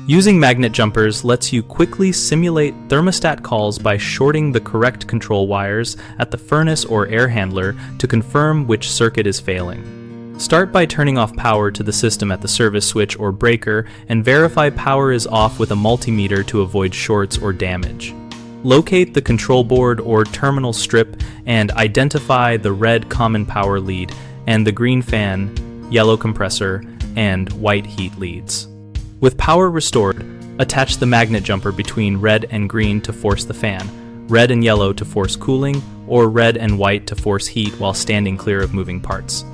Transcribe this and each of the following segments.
Using magnet jumpers lets you quickly simulate thermostat calls by shorting the correct control wires at the furnace or air handler to confirm which circuit is failing. Start by turning off power to the system at the service switch or breaker and verify power is off with a multimeter to avoid shorts or damage. Locate the control board or terminal strip and identify the red common power lead and the green fan, yellow compressor, and white heat leads. With power restored, attach the magnet jumper between red and green to force the fan, red and yellow to force cooling, or red and white to force heat while standing clear of moving parts.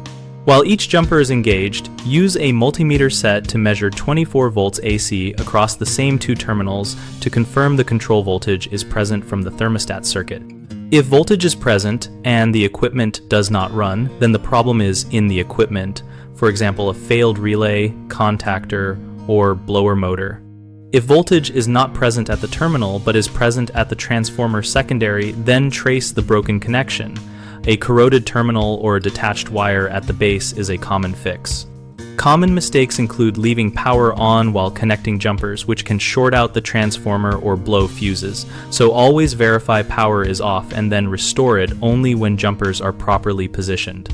While each jumper is engaged, use a multimeter set to measure 24 volts AC across the same two terminals to confirm the control voltage is present from the thermostat circuit. If voltage is present and the equipment does not run, then the problem is in the equipment, for example, a failed relay, contactor, or blower motor. If voltage is not present at the terminal but is present at the transformer secondary, then trace the broken connection. A corroded terminal or a detached wire at the base is a common fix. Common mistakes include leaving power on while connecting jumpers, which can short out the transformer or blow fuses, so always verify power is off and then restore it only when jumpers are properly positioned.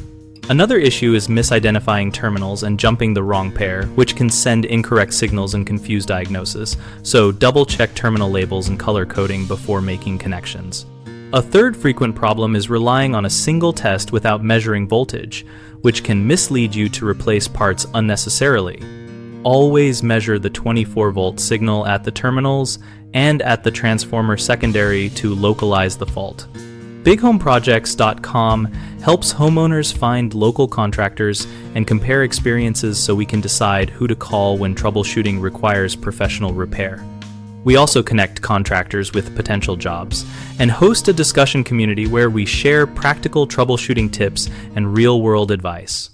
Another issue is misidentifying terminals and jumping the wrong pair, which can send incorrect signals and confuse diagnosis, so double-check terminal labels and color coding before making connections. A third frequent problem is relying on a single test without measuring voltage, which can mislead you to replace parts unnecessarily. Always measure the 24-volt signal at the terminals and at the transformer secondary to localize the fault. BigHomeProjects.com helps homeowners find local contractors and compare experiences so we can decide who to call when troubleshooting requires professional repair. We also connect contractors with potential jobs and host a discussion community where we share practical troubleshooting tips and real-world advice.